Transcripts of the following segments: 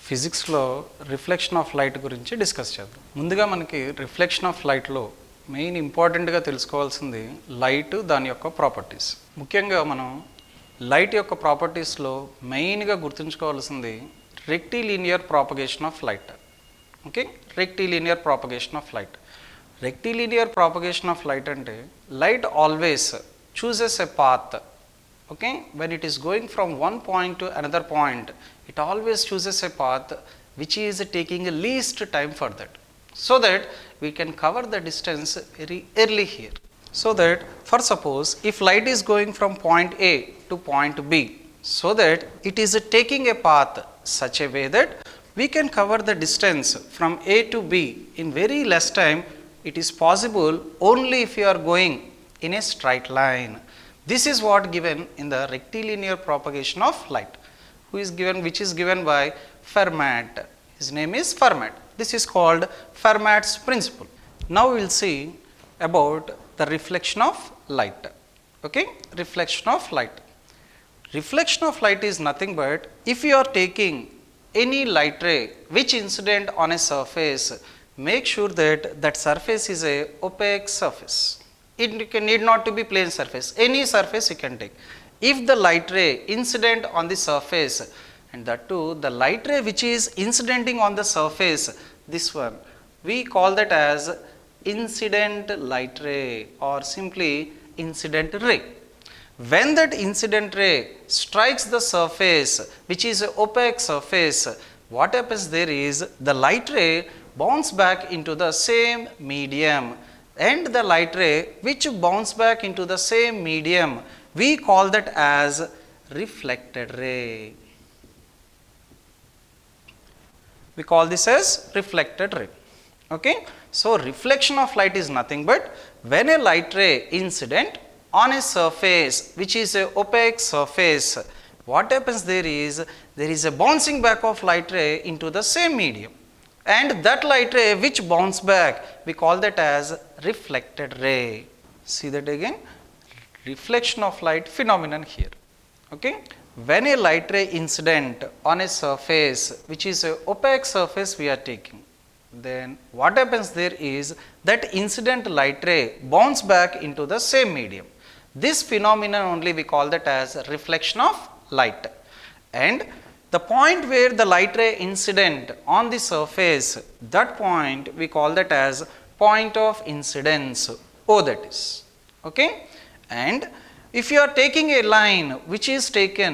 ఫిజిక్స్లో reflection of light గురించి discuss చేద్దాం. ముందుగా మనకి రిఫ్లెక్షన్ ఆఫ్ లైట్లో మెయిన్ ఇంపార్టెంట్గా తెలుసుకోవాల్సింది లైట్, దాని యొక్క ప్రాపర్టీస్. ముఖ్యంగా మనం లైట్ యొక్క ప్రాపర్టీస్లో మెయిన్గా గుర్తుంచుకోవాల్సింది rectilinear propagation of light. Okay, rectilinear propagation of light. Rectilinear propagation of light అంటే light always chooses a path. Okay, when it is going from one point to another point, it always chooses a path which is taking least time for that, so that we can cover the distance very early here. So that, for suppose, if light is going from point A to point B, so that it is taking a path such a way that we can cover the distance from A to B in very less time. It is possible only if you are going in a straight line. This is what given in the rectilinear propagation of light, which is given by Fermat. His name is Fermat. This is called Fermat's principle. Now we will see about the reflection of light. Okay, reflection of light. Reflection of light is nothing but if you are taking any light ray which incident on a surface, make sure that that surface is a opaque surface. It need not to be plain surface, any surface you can take. If the light ray incident on the surface, and that too the light ray which is incidenting on the surface, this one we call that as incident light ray or simply incident ray. When that incident ray strikes the surface which is an opaque surface, what happens there is the light ray bounce back into the same medium, and the light ray which bounce back into the same medium, we call that as reflected ray. We call this as reflected ray. Okay, so reflection of light is nothing but when a light ray incident on a surface which is a opaque surface, what happens there is a bouncing back of light ray into the same medium, and that light ray which bounce back, we call that as reflected ray. See that again, reflection of light phenomenon here. Okay, when a light ray incident on a surface which is a opaque surface we are taking, then what happens there is that incident light ray bounce back into the same medium. This phenomenon only we call that as reflection of light. And the point where the light ray incident on the surface, that point we call that as point of incidence, O that is. Okay, and if you are taking a line which is taken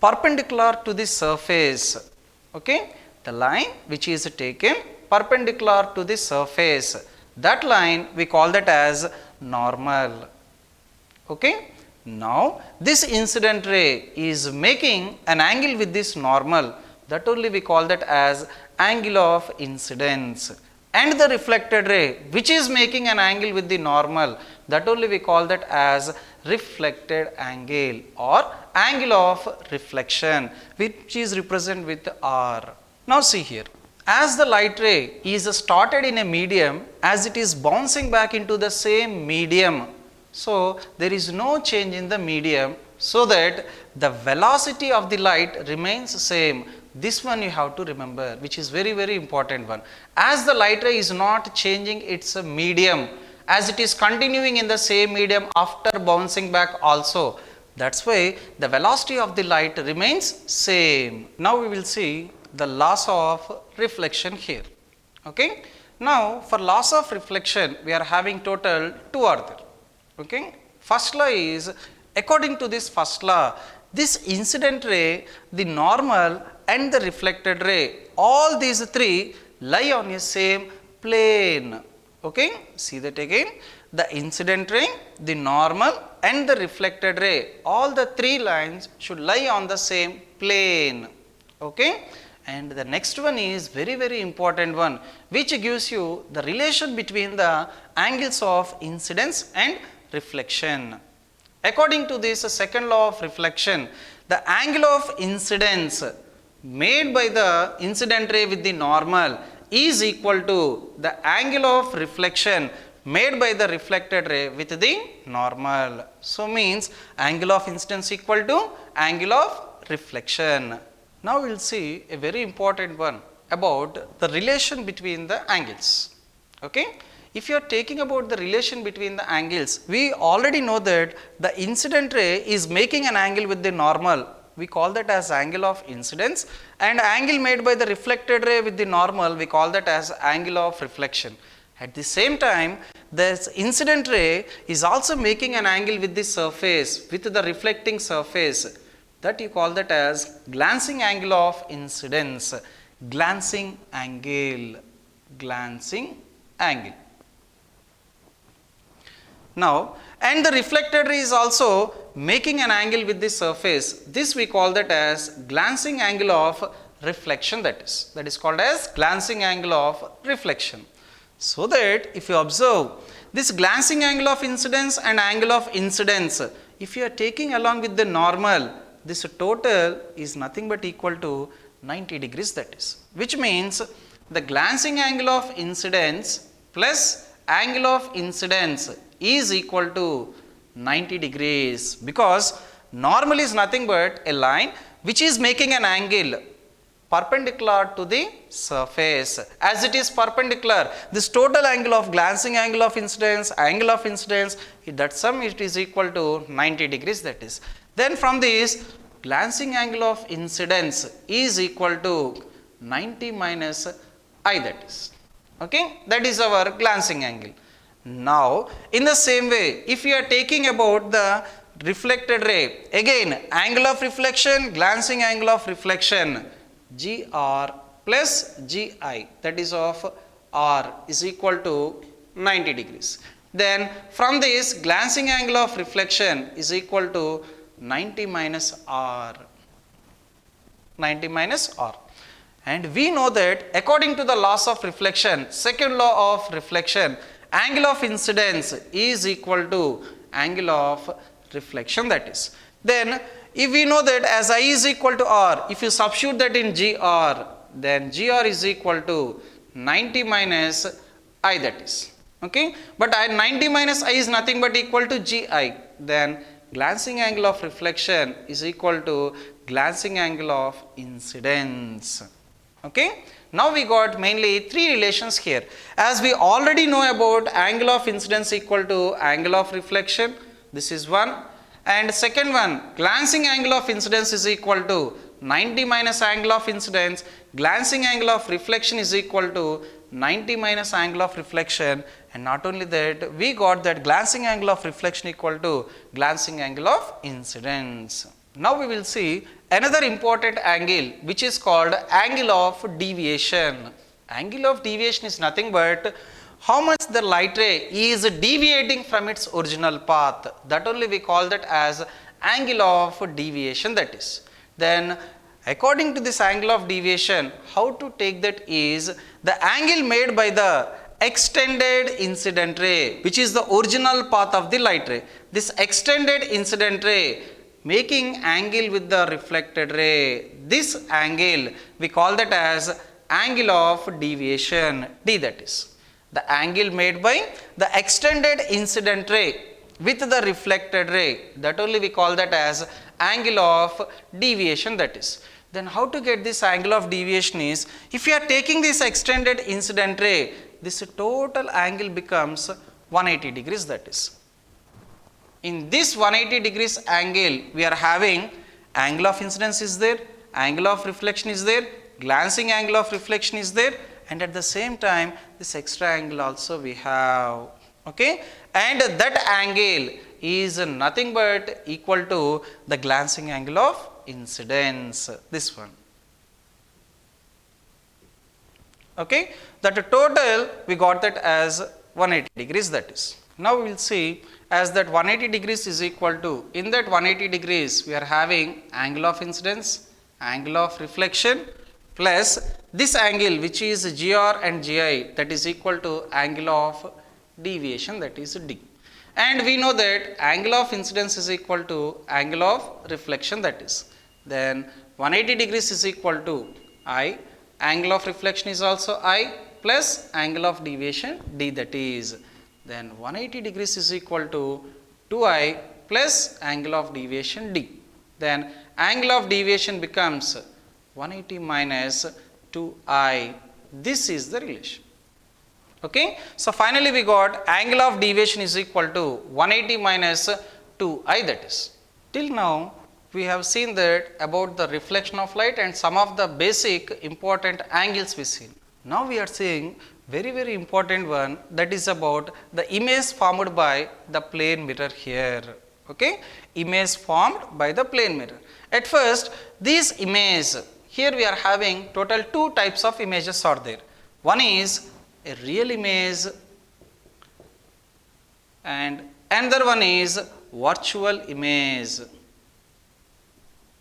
perpendicular to the surface, okay, the line which is taken perpendicular to the surface, that line we call that as normal. Okay, now this incident ray is making an angle with this normal, that only we call that as angle of incidence, and the reflected ray which is making an angle with the normal, that only we call that as reflected angle or angle of reflection, which is represented with R. Now see here, as the light ray is started in a medium, as it is bouncing back into the same medium, so there is no change in the medium, so that the velocity of the light remains same. This one you have to remember, which is very very important one. As the light ray is not changing its medium, as it is continuing in the same medium after bouncing back also, that's why the velocity of the light remains same. Now we will see the laws of reflection here. Okay, now for laws of reflection we are having total 2 are there. Okay, first law is, according to this first law, this incident ray, the normal and the reflected ray, all these three lie on a same plane. Okay, see that again, the incident ray, the normal and the reflected ray, all the three lines should lie on the same plane. Okay, and the next one is very very important one, which gives you the relation between the angles of incidence and reflection. According to this second law of reflection, the angle of incidence made by the incident ray with the normal is equal to the angle of reflection made by the reflected ray with the normal. So means angle of incidence equal to angle of reflection. Now we will see a very important one about the relation between the angles. Okay? If you are taking about the relation between the angles, we already know that the incident ray is making an angle with the normal. We call that as angle of incidence, and angle made by the reflected ray with the normal, we call that as angle of reflection. At the same time, this incident ray is also making an angle with the surface, with the reflecting surface. That you call that as glancing angle of incidence, glancing angle, glancing angle. Now, and the reflected ray is also making an angle with the surface. This we call that as glancing angle of reflection, that is called as glancing angle of reflection. So that if you observe this glancing angle of incidence and angle of incidence, if you are taking along with the normal, this total is nothing but equal to 90 degrees, that is, which means the glancing angle of incidence plus angle of incidence is equal to 90 degrees, because normal is nothing but a line which is making an angle perpendicular to the surface. As it is perpendicular, this total angle of glancing angle of incidence, that sum it is equal to 90 degrees, that is. Then from this, glancing angle of incidence is equal to 90 minus I, that is. Okay? That is our glancing angle. Now, in the same way, if you are taking about the reflected ray, again angle of reflection, glancing angle of reflection, GR plus GI, that is of R, is equal to 90 degrees. Then from this, glancing angle of reflection is equal to 90 minus R, 90 minus R. And we know that according to the laws of reflection, second law of reflection, angle of incidence is equal to angle of reflection, that is. Then if we know that as I is equal to R, if you substitute that in GR, then GR is equal to 90 minus I, that is. Okay? But 90 minus I is nothing but equal to GI. Then glancing angle of reflection is equal to glancing angle of incidence. Okay? Now we got mainly three relations here. As we already know about angle of incidence equal to angle of reflection, this is one. And second one, glancing angle of incidence is equal to 90 minus angle of incidence, glancing angle of reflection is equal to 90 minus angle of reflection. And not only that, we got that glancing angle of reflection equal to glancing angle of incidence. Now we will see another important angle which is called angle of deviation. Angle of deviation is nothing but how much the light ray is deviating from its original path. That only we call that as angle of deviation, that is. Then according to this angle of deviation, how to take that is the angle made by the extended incident ray, which is the original path of the light ray. This extended incident ray making angle with the reflected ray, this angle we call that as angle of deviation, D, that is. The angle made by the extended incident ray with the reflected ray, that only we call that as angle of deviation, that is. Then how to get this angle of deviation is, if you are taking this extended incident ray, this total angle becomes 180 degrees, that is. In this 180 degrees angle, we are having angle of incidence is there, angle of reflection is there, glancing angle of reflection is there, and at the same time this extra angle also we have. Okay? And that angle is nothing but equal to the glancing angle of incidence, this one. Okay? That total we got that as 180 degrees, that is. Now we will see as that 180 degrees is equal to, in that 180 degrees we are having angle of incidence, angle of reflection plus this angle which is GR and GI, that is equal to angle of deviation, that is D. And we know that angle of incidence is equal to angle of reflection, that is. Then 180 degrees is equal to I, angle of reflection is also I plus angle of deviation D, that is. Then 180 degrees is equal to 2I plus angle of deviation D. Then angle of deviation becomes 180 minus 2i. This is the relation. Okay. So, finally, we got angle of deviation is equal to 180 minus 2i, that is. Till now, we have seen that about the reflection of light and some of the basic important angles we seen. Now, we are seeing very important one, that is about the image formed by the plane mirror here. Okay. Image formed by the plane mirror. At first, this image, here we are having total two types of images are there. One is a real image and another one is virtual image.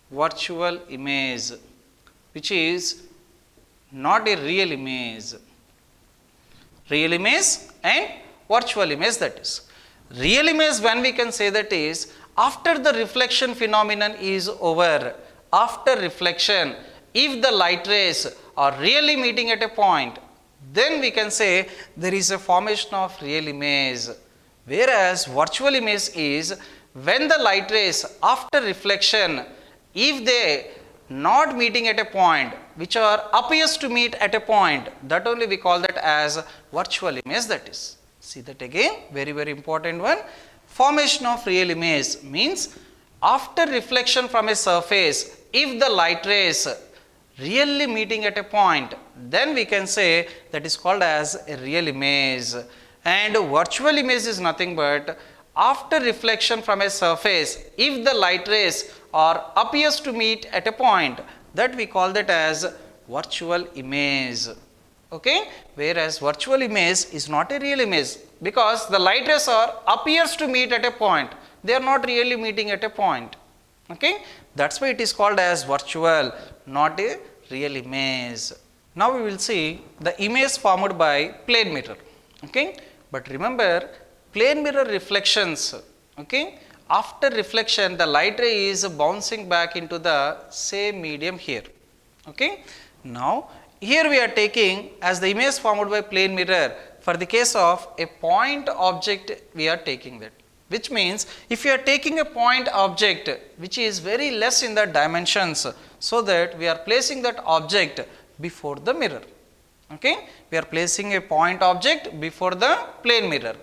Virtual image, which is not a real image. Real image and virtual image, that is. Real image, when we can say that is, after the reflection phenomenon is over, after reflection, if the light rays are really meeting at a point, then we can say there is a formation of real image. Whereas virtual image is when the light rays after reflection, if they not meeting at a point which are appears to meet at a point, that only we call that as virtual image, that is. See that again, very important one. Formation of real image means after reflection from a surface, if the light rays really meeting at a point, then we can say that is called as a real image. And virtual image is nothing but after reflection from a surface, if the light rays or appears to meet at a point, that we call that as virtual image. Okay. Whereas virtual image is not a real image, because the light rays are appears to meet at a point, they are not really meeting at a point. Okay. That is why it is called as virtual, not a real image. Now, we will see the image formed by plane mirror. Okay. But remember, plane mirror reflections, okay, after reflection the light ray is bouncing back into the same medium here. Okay. Now, here we are taking as the image formed by plane mirror, for the case of a point object we are taking that, which means if you are taking a point object which is very less in the dimensions, so that we are placing that object before the mirror. Okay. We are placing a point object before the plane mirror.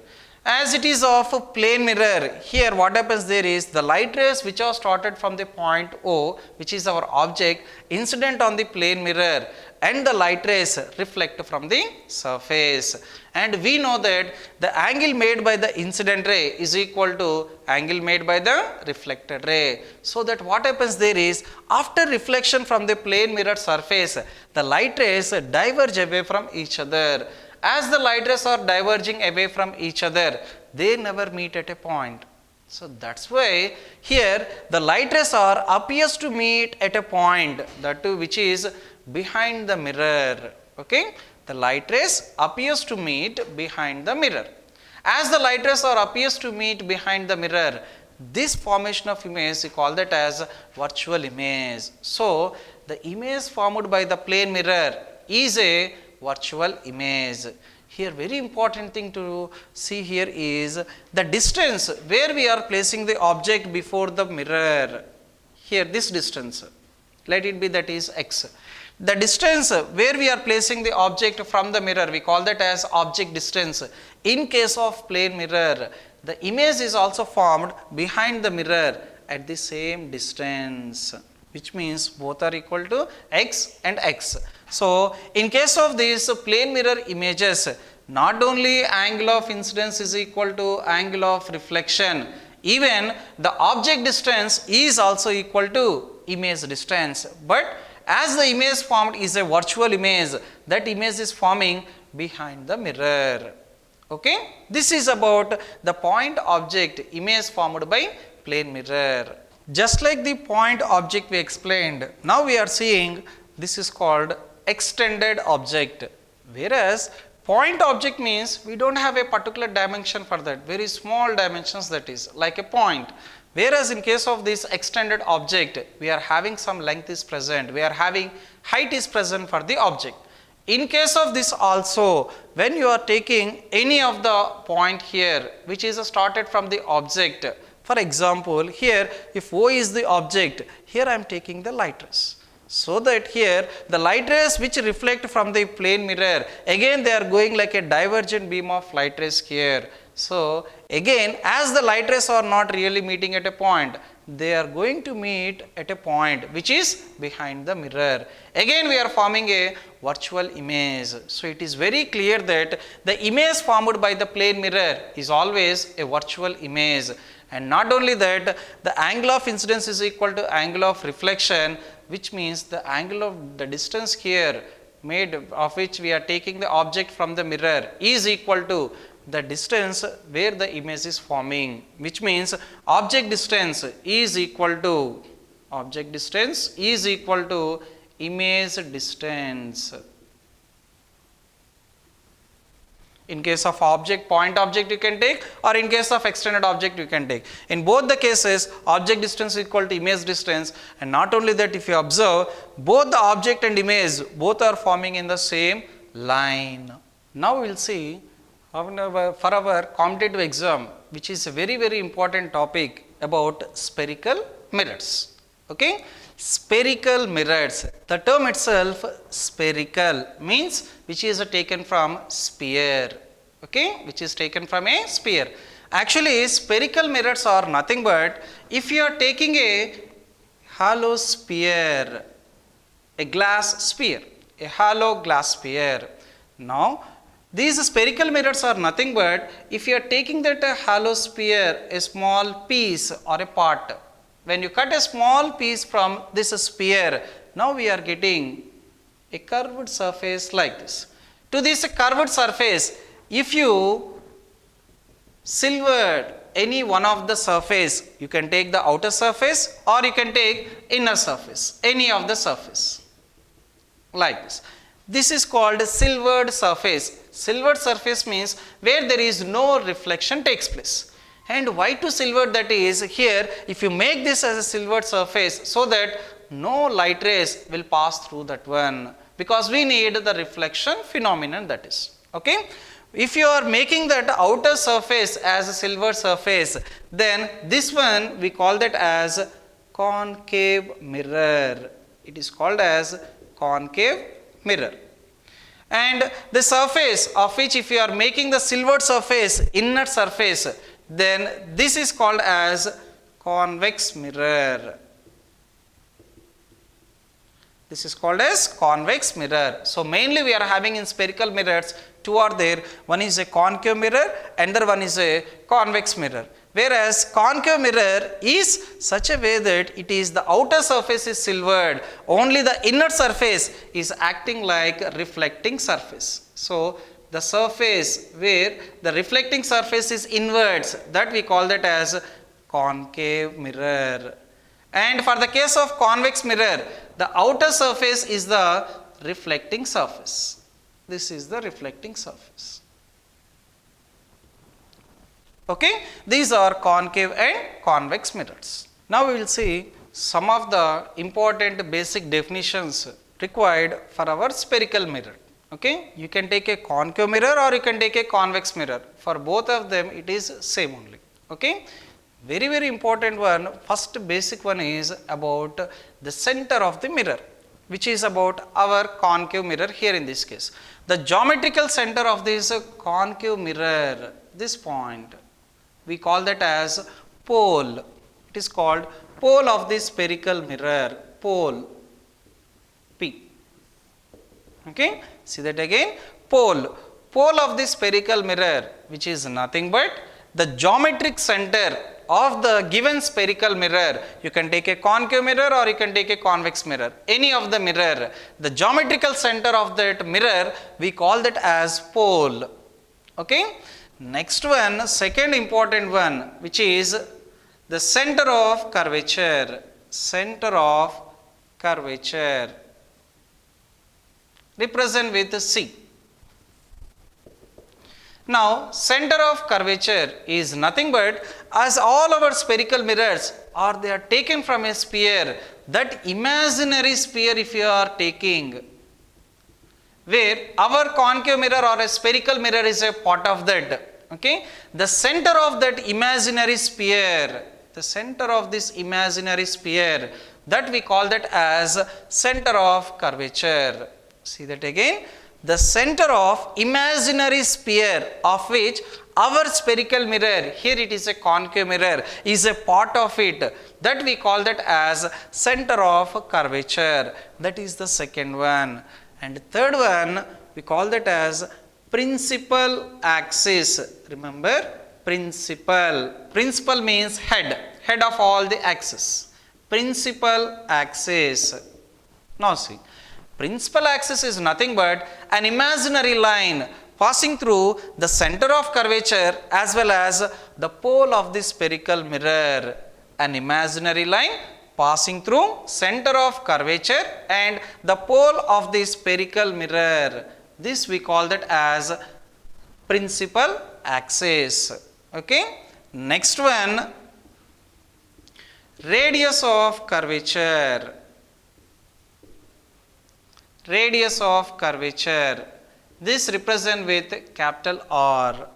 As it is of a plane mirror, here what happens there is the light rays which are started from the point O, which is our object, incident on the plane mirror, and the light rays reflect from the surface. And we know that the angle made by the incident ray is equal to angle made by the reflected ray. So that what happens there is, after reflection from the plane mirror surface, the light rays diverge away from each other. As the light rays are diverging away from each other, they never meet at a point. So that is why here the light rays are appears to meet at a point, that too which is behind the mirror. Okay. The light rays appears to meet behind the mirror. As the light rays are appears to meet behind the mirror, this formation of image we call that as virtual image. So the image formed by the plane mirror is a virtual image. Here very important thing to see here is the distance where we are placing the object before the mirror. Here this distance, let it be that is x. The distance where we are placing the object from the mirror, we call that as object distance. In case of plane mirror, the image is also formed behind the mirror at the same distance, which means both are equal to x and x. So in case of these plane mirror images, not only angle of incidence is equal to angle of reflection, even the object distance is also equal to image distance. But as the image formed is a virtual image, that image is forming behind the mirror. Okay. This is about the point object image formed by plane mirror. Just like the point object we explained, now we are seeing this is called extended object. Whereas point object means we don't have a particular dimension for that, very small dimensions, that is like a point. Whereas in case of this extended object, we are having some length is present, we are having height is present for the object. In case of this also, when you are taking any of the point here which is started from the object, for example here if O is the object, here I am taking the light rays. So that here the light rays which reflect from the plane mirror, again they are going like a divergent beam of light rays here. So again, as the light rays are not really meeting at a point, they are going to meet at a point which is behind the mirror. Again we are forming a virtual image. So it is very clear that the image formed by the plane mirror is always a virtual image. And not only that, the angle of incidence is equal to angle of reflection, which means the angle of the distance here made of which we are taking the object from the mirror is equal to the distance where the image is forming, which means object distance is equal to image distance. In case of object, point object you can take, or in case of extended object you can take. In both the cases, object distance is equal to image distance, and not only that, if you observe, both the object and image both are forming in the same line. Now we will see for our competitive exam, which is a very, very important topic about spherical mirrors. Okay? Spherical mirrors. The term itself, spherical, means which is taken from sphere. Okay? Which is taken from a sphere. Actually, spherical mirrors are nothing but, if you are taking a hollow sphere, a glass sphere, a hollow glass sphere. Now, these spherical mirrors are nothing but, if you are taking that hollow sphere, a small piece or a part, when you cut a small piece from this sphere, now we are getting a curved surface like this. To this curved surface, if you silvered any one of the surface, you can take the outer surface or you can take inner surface, any of the surface, like this. This is called silvered surface. Silvered surface means where there is no reflection takes place. And why to silver? That is, here if you make this as a silvered surface, so that no light rays will pass through that one, because we need the reflection phenomenon, that is. Okay? If you are making that outer surface as a silver surface, then this one we call that as concave mirror. It is called as concave mirror. And the surface of which, if you are making the silvered surface, inner surface, then this is called as convex mirror. This is called as convex mirror. So mainly we are having in spherical mirrors, two are there. One is a concave mirror, another one is a convex mirror. Whereas concave mirror is such a way that it is the outer surface is silvered, only the inner surface is acting like a reflecting surface. So the surface where the reflecting surface is inwards, that we call that as concave mirror. And for the case of convex mirror, the outer surface is the reflecting surface. This is the reflecting surface. Okay? These are concave and convex mirrors. Now we will see some of the important basic definitions required for our spherical mirror. Okay? You can take a concave mirror or you can take a convex mirror. For both of them it is same only. Okay? Very, very important one. First basic one is about the center of the mirror, which is about our concave mirror here in this case. The geometrical center of this concave mirror, this point, we call that as pole. It is called pole of the spherical mirror, pole, P. Okay? See that again, pole. Pole of the spherical mirror, which is nothing but the geometric center of the given spherical mirror. You can take a concave mirror or you can take a convex mirror, any of the mirror. The geometrical center of that mirror, we call that as pole. Okay? Next one, second important one, which is the center of curvature. Center of curvature, represent with C. Now, center of curvature is nothing but, as all our spherical mirrors are, they are taken from a sphere, that imaginary sphere if you are taking, where our concave mirror or a spherical mirror is a part of that. Okay? The center of that imaginary sphere, the center of this imaginary sphere, that we call that as center of curvature. See that again, the center of imaginary sphere of which our spherical mirror, here it is a concave mirror, is a part of it, that we call that as center of curvature. That is the second one. And third one, we call that as principal axis. Remember, principal. Principal means head of all the axis. Principal axis. Now see, principal axis is nothing but an imaginary line passing through the center of curvature as well as the pole of the spherical mirror. An imaginary line passing through center of curvature and the pole of the spherical mirror. This we call that as principal axis. Okay. Next one, radius of curvature. Radius of curvature. This represent with capital R.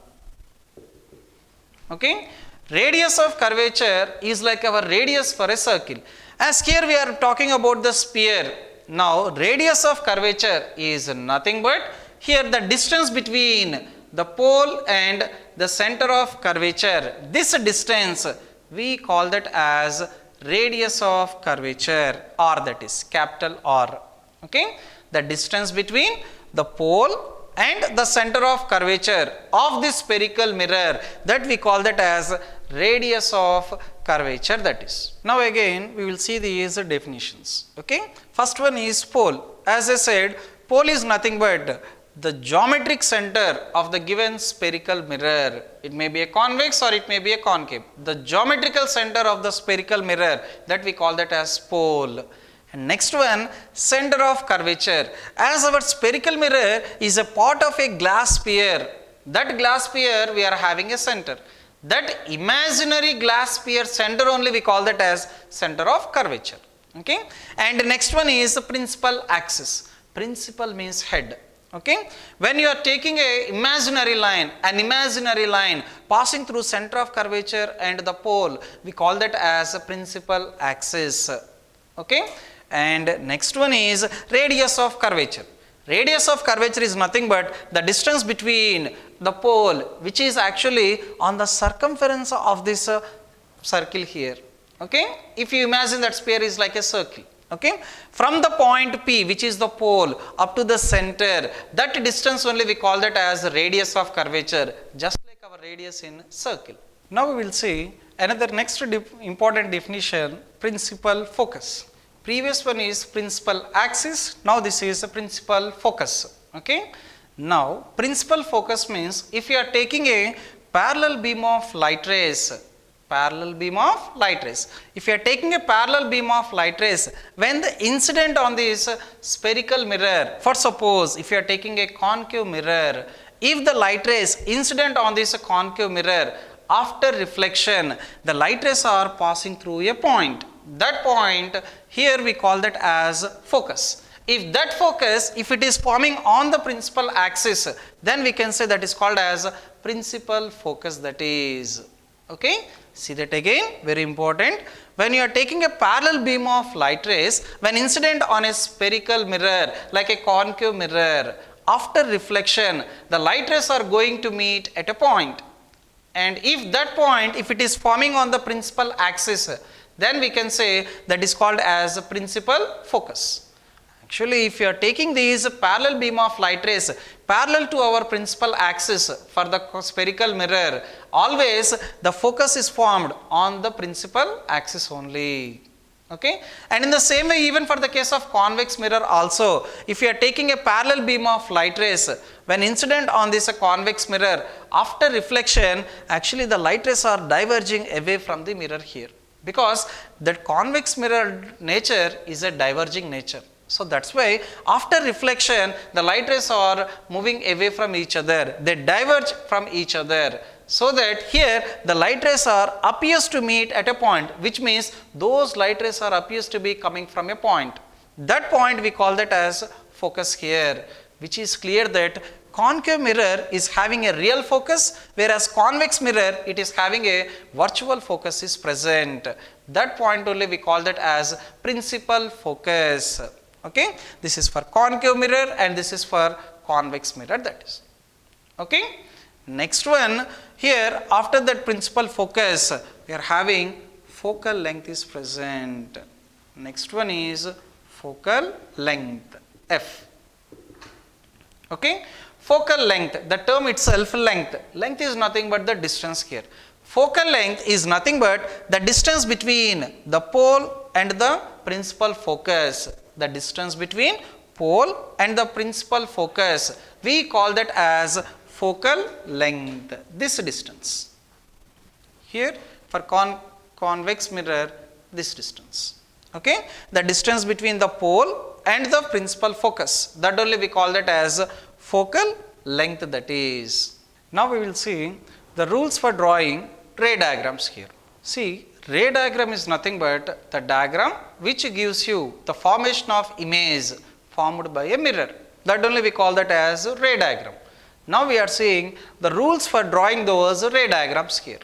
Okay. Radius of curvature is like our radius for a circle. As here we are talking about the sphere. Now radius of curvature is nothing but here the distance between the pole and the center of curvature. This distance we call that as radius of curvature, R, that is capital R. Okay. The distance between the pole and the center of curvature of this spherical mirror, that we call that as radius of curvature, that is. Now again we will see these definitions. Okay. First one is pole. As I said, pole is nothing but the geometric center of the given spherical mirror. It may be a convex or it may be a concave. The geometrical center of the spherical mirror, that we call that as pole. And next one, center of curvature. As our spherical mirror is a part of a glass sphere, that glass sphere we are having a center. That imaginary glass sphere center only we call that as center of curvature. Okay. And next one is the principal axis. Principal means head. Okay. When you are taking a imaginary line, an imaginary line passing through center of curvature and the pole, we call that as a principal axis. Okay. And next one is radius of curvature. Radius of curvature is nothing but the distance between the pole, which is actually on the circumference of this circle here. Okay. If you imagine that sphere is like a circle. Okay. From the point P, which is the pole, up to the center, that distance only we call that as radius of curvature, just like our radius in circle. Now we will see another next important definition, principal focus. Previous one is principal axis, now this is a principal focus. Okay. Now principal focus means if you are taking a parallel beam of light rays, if you are taking a parallel beam of light rays, when the incident on this spherical mirror, for suppose if you are taking a concave mirror, if the light rays incident on this concave mirror, after reflection the light rays are passing through a point. That point here we call that as focus. If that focus, if it is forming on the principal axis, then we can say that is called as principal focus, that is. Okay. See that again, very important. When you are taking a parallel beam of light rays, when incident on a spherical mirror like a concave mirror, after reflection the light rays are going to meet at a point. And if that point, if it is forming on the principal axis, then we can say that is called as principal focus. Actually, if you are taking these parallel beam of light rays parallel to our principal axis for the spherical mirror, always the focus is formed on the principal axis only. Okay. And in the same way, even for the case of convex mirror also, if you are taking a parallel beam of light rays, when incident on this convex mirror, after reflection, actually the light rays are diverging away from the mirror here, because that convex mirror nature is a diverging nature. So that's why after reflection the light rays are moving away from each other, they diverge from each other, so that here the light rays are appears to meet at a point, which means those light rays are appears to be coming from a point. That point we call that as focus here, which is clear that concave mirror is having a real focus, whereas convex mirror it is having a virtual focus is present. that point only we call that as principal focus. Okay, this is for concave mirror and this is for convex mirror, that is. Okay, next one, here after that principal focus we are having focal length is present. Next one is focal length f. Okay, focal length, the term itself length. Length is nothing but the distance here. Focal length is nothing but the distance between the pole and the principal focus. The distance between pole and the principal focus, we call that as focal length, this distance. Here for convex mirror, this distance. Okay, the distance between the pole and the principal focus, that only we call that as focal length, that is. Now we will see the rules for drawing ray diagrams here. See, ray diagram is nothing but the diagram which gives you the formation of image formed by a mirror, that only we call that as ray diagram. Now we are seeing the rules for drawing those ray diagrams here.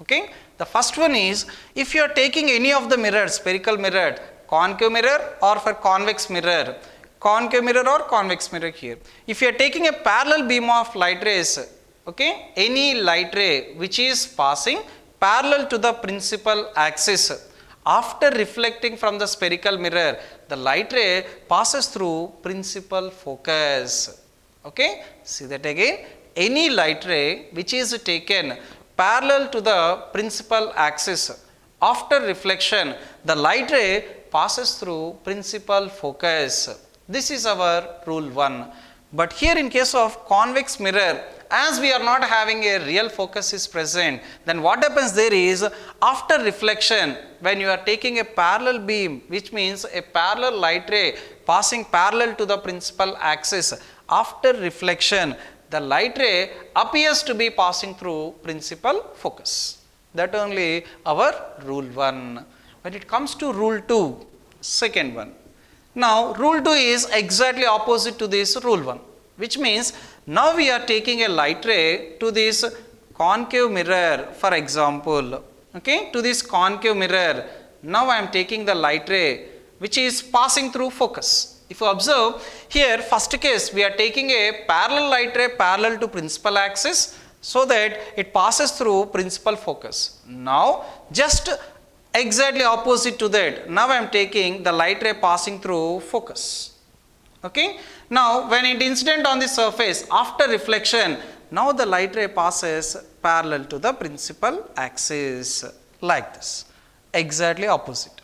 Okay, the first one is, if you are taking any of the mirrors, spherical mirror, concave mirror or for convex mirror, concave mirror or convex mirror here, if you are taking a parallel beam of light rays, okay, any light ray which is passing parallel to the principal axis, after reflecting from the spherical mirror, the light ray passes through principal focus. Okay, see that again, any light ray which is taken parallel to the principal axis, after reflection the light ray passes through principal focus. This is our rule 1. But here in case of convex mirror, as we are not having a real focus is present, then what happens there is, after reflection, when you are taking a parallel beam, which means a parallel light ray passing parallel to the principal axis, after reflection the light ray appears to be passing through principal focus. That only our rule 1. When it comes to rule 2, second one. Now rule 2 is exactly opposite to this rule 1, which means now we are taking a light ray to this concave mirror, for example. Okay, to this concave mirror, now I am taking the light ray which is passing through focus. If you observe here, first case we are taking a parallel light ray parallel to principal axis, so that it passes through principal focus. Now just exactly opposite to that, now I am taking the light ray passing through focus. Okay, now when it incident on the surface, after reflection, now the light ray passes parallel to the principal axis, like this, exactly opposite.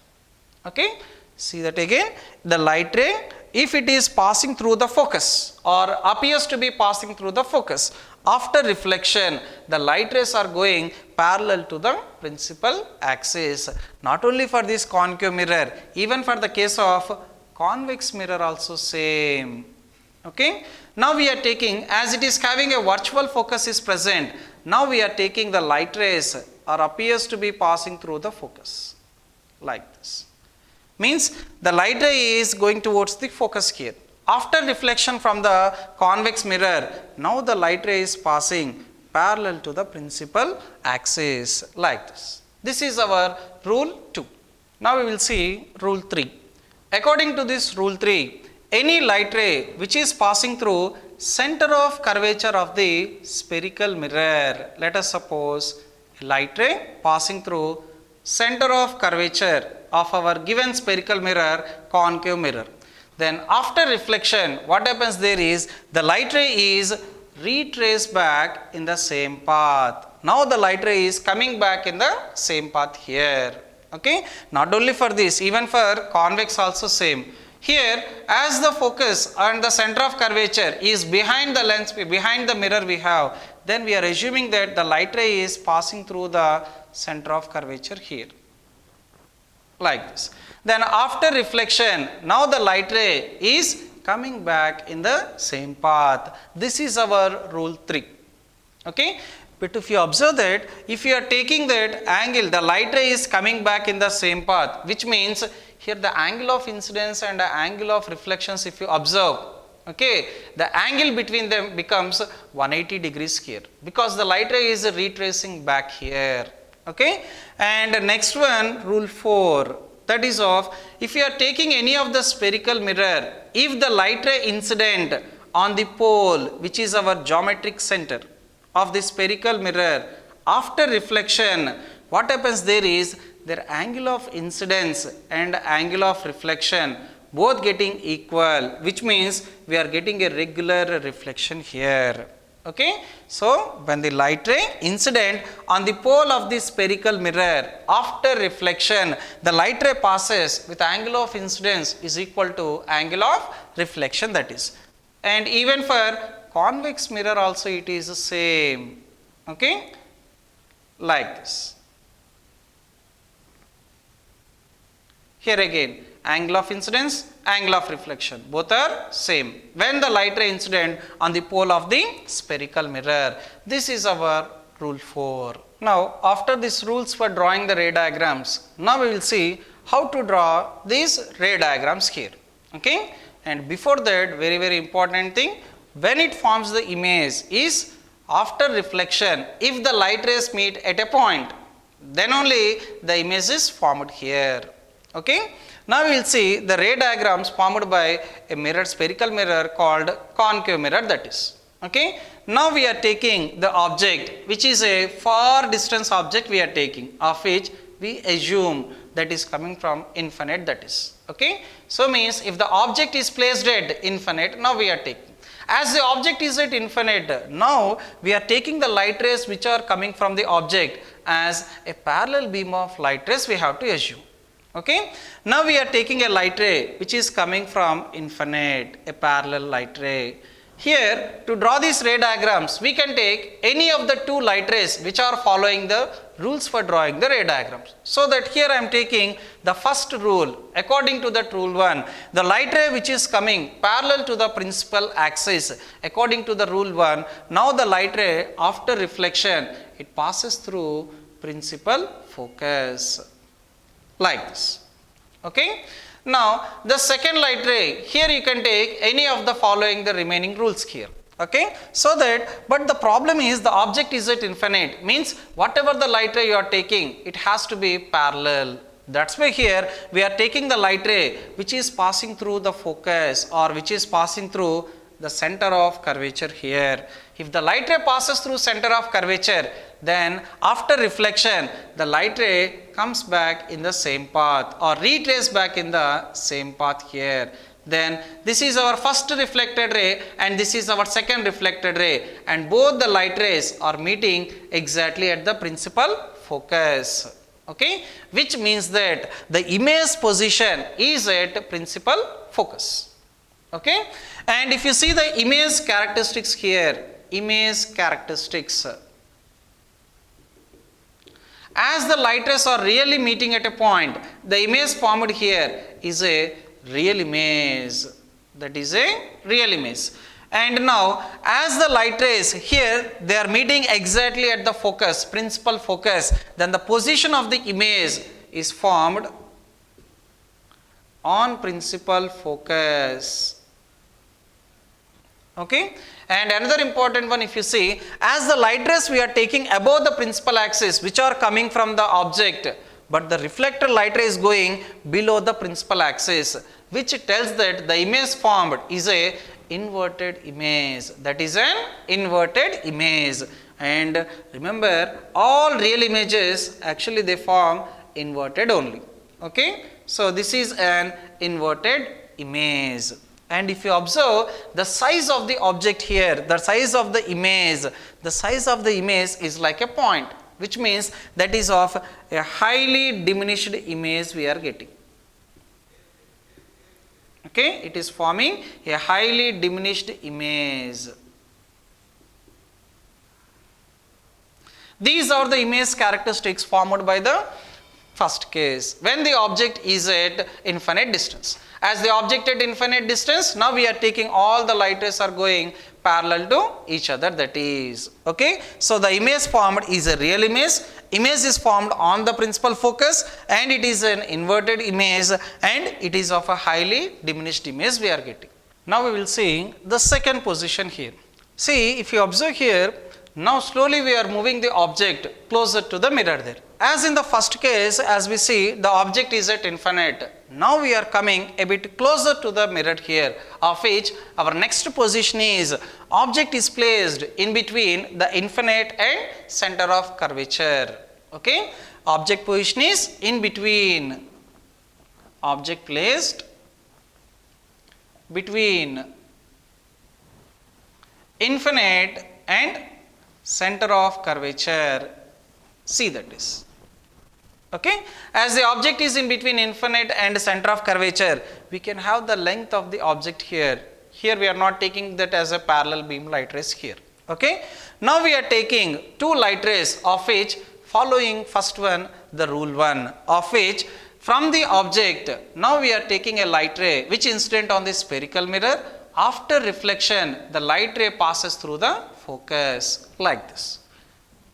Okay, see that again, the light ray, if it is passing through the focus or appears to be passing through the focus, after reflection the light rays are going parallel to the principal axis. Not only for this concave mirror, even for the case of convex mirror also same. Okay, now we are taking, as it is having a virtual focus is present, now we are taking the light rays or appears to be passing through the focus, like this. Means the light ray is going towards the focus here. After reflection from the convex mirror, now the light ray is passing parallel to the principal axis, like this. This is our rule 2. Now we will see rule 3. According to this rule 3, any light ray which is passing through center of curvature of the spherical mirror, let us suppose a light ray passing through center of curvature of our given spherical mirror, concave mirror. Then after reflection, what happens there is, the light ray is retraced back in the same path. Now the light ray is coming back in the same path here. Okay, not only for this, even for convex also same. Here, as the focus and the center of curvature is behind the lens, behind the mirror we have, then we are assuming that the light ray is passing through the center of curvature here, like this. Then after reflection, now the light ray is coming back in the same path. This is our rule 3. Okay, but if you observe that, if you are taking that angle, the light ray is coming back in the same path, which means here the angle of incidence and the angle of reflections, if you observe, okay, the angle between them becomes 180 degrees here, because the light ray is retracing back here. Okay, and next one, rule 4, that is of, if you are taking any of the spherical mirror, if the light ray incident on the pole, which is our geometric center of the spherical mirror, after reflection, what happens there is, their angle of incidence and angle of reflection both getting equal, which means we are getting a regular reflection here. Okay, so when the light ray incident on the pole of the spherical mirror, after reflection, the light ray passes with angle of incidence is equal to angle of reflection, that is. And even for convex mirror also it is the same. Okay, like this. Here again, angle of incidence, angle of reflection, both are same when the light ray incident on the pole of the spherical mirror. This is our rule 4. Now, after these rules for drawing the ray diagrams, now we will see how to draw these ray diagrams here. Okay, and before that, very important thing, when it forms the image is after reflection, if the light rays meet at a point, then only the image is formed here. Okay, now we will see the ray diagrams formed by a mirror, spherical mirror called concave mirror, that is. Okay, now we are taking the object which is a far distance object we are taking, of which we assume that is coming from infinite, that is. Okay, so means if the object is placed at infinite, now we are taking. As the object is at infinite, now we are taking the light rays which are coming from the object as a parallel beam of light rays we have to assume. Okay, now we are taking a light ray which is coming from infinite, a parallel light ray. Here, to draw these ray diagrams, we can take any of the two light rays which are following the rules for drawing the ray diagrams. So that here I am taking the first rule. According to that rule 1, the light ray which is coming parallel to the principal axis, according to the rule 1, now the light ray after reflection, it passes through principal focus, like this. Okay, now the second light ray, here you can take any of the following the remaining rules here. Okay, so that, but the problem is the object is at infinite, means whatever the light ray you are taking, it has to be parallel. That's why here we are taking the light ray which is passing through the focus, or which is passing through the center of curvature here. If the light ray passes through center of curvature, then after reflection, the light ray comes back in the same path, or retrace back in the same path here. Then this is our first reflected ray and this is our second reflected ray, and both the light rays are meeting exactly at the principal focus. Okay, which means that the image position is at principal focus. Okay, and if you see the image characteristics here, image characteristics, as the light rays are really meeting at a point, the image formed here is a real image, that is a real image. And now as the light rays here, they are meeting exactly at the focus, principal focus, then the position of the image is formed on principal focus. Okay, and another important one, if you see, as the light rays we are taking above the principal axis which are coming from the object, but the reflected light ray is going below the principal axis, which tells that the image formed is a inverted image, that is an inverted image. And remember, all real images actually they form inverted only. Okay, so this is an inverted image. And if you observe the size of the object here, the size of the image is like a point, which means that is of a highly diminished image we are getting. Okay, it is forming a highly diminished image. These are the image characteristics formed by the first case, when the object is at infinite distance. As the object at infinite distance, now we are taking all the light rays are going parallel to each other, that is. Okay, so the image formed is a real image. Image is formed on the principal focus and it is an inverted image and it is of a highly diminished image we are getting. Now we will see the second position here. See, if you observe here, now slowly we are moving the object closer to the mirror there. as in the first case, as we see, the object is at infinite. Now we are coming a bit closer to the mirror here, of which our next position is object is placed in between the infinite and center of curvature. Okay, object position is in between, object placed between infinite and center of curvature C, that is. Okay, as the object is in between infinite and center of curvature, we can have the length of the object here. Here we are not taking that as a parallel beam light rays here. Okay, now we are taking two light rays, of which following first one, the rule 1, of which from the object, now we are taking a light ray which incident on the spherical mirror. After reflection, the light ray passes through the focus like this.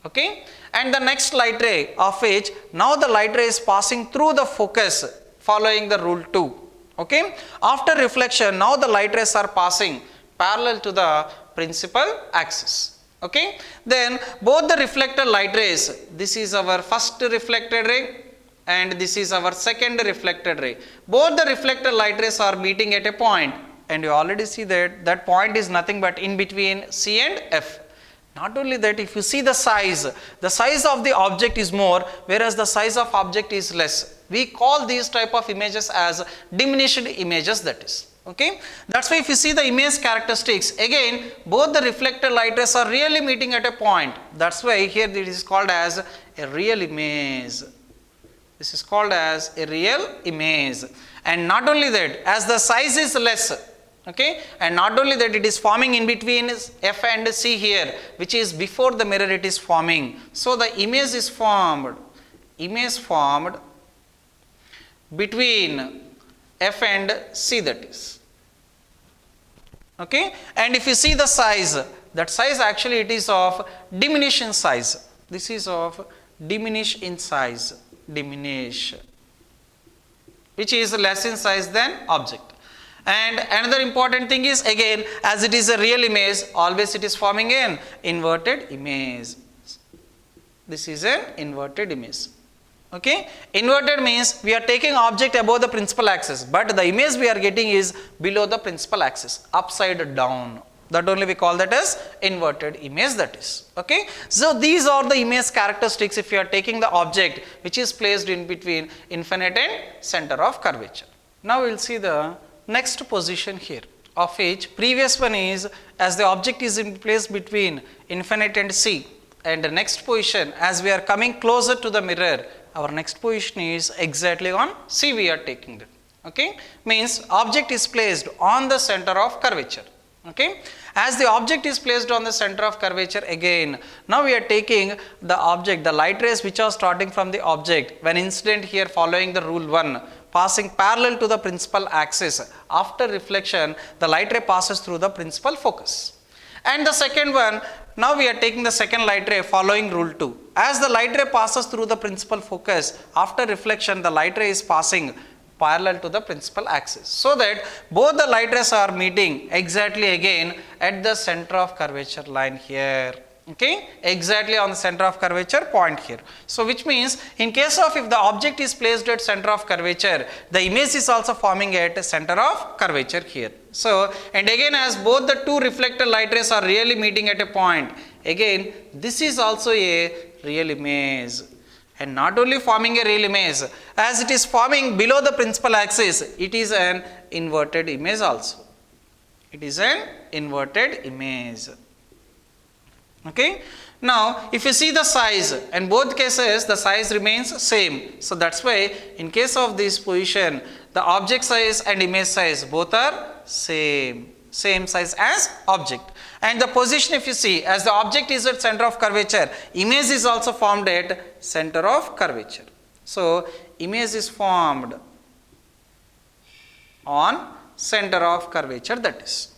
Okay, and the next light ray, of which now the light ray is passing through the focus following the rule 2. Okay, after reflection, now the light rays are passing parallel to the principal axis. Okay, then both the reflected light rays, this is our first reflected ray and this is our second reflected ray. Both the reflected light rays are meeting at a point, and you already see that that point is nothing but in between C and F. Not only that, if you see the size of the object is more, whereas the size of object is less. We call these type of images as diminished images, that is. Okay, that's why if you see the image characteristics, again both the reflected light rays are really meeting at a point. That's why here it is called as a real image. This is called as a real image. And not only that, as the size is less, okay, and not only that, it is forming in between F and C here, which is before the mirror it is forming. So the image is formed between F and C, that is. Okay, and if you see the size, that size actually it is of diminish in size. This is of diminish in size, diminish, which is less in size than object. And another important thing is, again, as it is a real image, always it is forming an inverted image. This is an inverted image. Okay, inverted means we are taking object above the principal axis, but the image we are getting is below the principal axis, upside down. That only we call that as inverted image, that is. Okay, so these are the image characteristics if you are taking the object which is placed in between infinite and center of curvature. Now we will see the next position here, of which previous one is as the object is in place between infinite and C, and the next position as we are coming closer to the mirror, our next position is exactly on C we are taking that. Okay, means object is placed on the center of curvature. Okay, as the object is placed on the center of curvature, again now we are taking the object, the light rays which are starting from the object when incident here following the rule 1, passing parallel to the principal axis. After reflection, the light ray passes through the principal focus. And the second one, now we are taking the second light ray following rule 2. As the light ray passes through the principal focus, after reflection the light ray is passing parallel to the principal axis, so that both the light rays are meeting exactly again at the center of curvature line here. Okay, exactly on the center of curvature point here. So which means in case of if the object is placed at center of curvature, the image is also forming at center of curvature here. So, and again as both the two reflected light rays are really meeting at a point, again this is also a real image. And not only forming a real image, as it is forming below the principal axis, it is an inverted image also. It is an inverted image. Okay. Now, if you see the size, in both cases the size remains same. So that's why in case of this position, the object size and image size both are same size as object. And the position, if you see, as the object is at center of curvature, image is also formed at center of curvature. So image is formed on center of curvature, that is.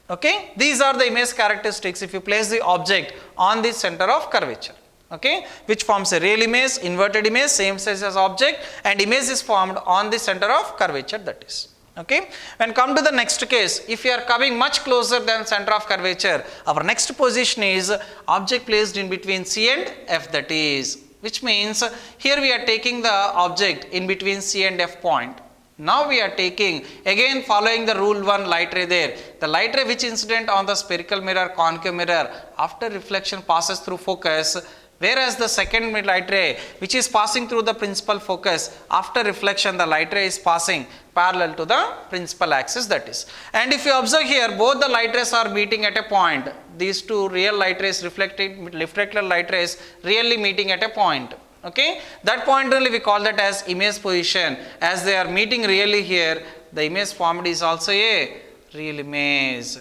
Okay, these are the image characteristics if you place the object on the center of curvature. Okay, which forms a real image, inverted image, same size as object, and image is formed on the center of curvature, that is. Okay, when come to the next case, if you are coming much closer than center of curvature, our next position is object placed in between C and F, that is. which means here we are taking the object in between C and F point. Now we are taking, again following the rule 1 light ray there, the light ray which incident on the spherical mirror, concave mirror, after reflection passes through focus, whereas the second light ray which is passing through the principal focus, after reflection the light ray is passing parallel to the principal axis, that is. And if you observe here, both the light rays are meeting at a point. These two real light rays, reflected light rays really meeting at a point. Okay, that point only we call that as image position. As they are meeting really here, the image formed is also a real image.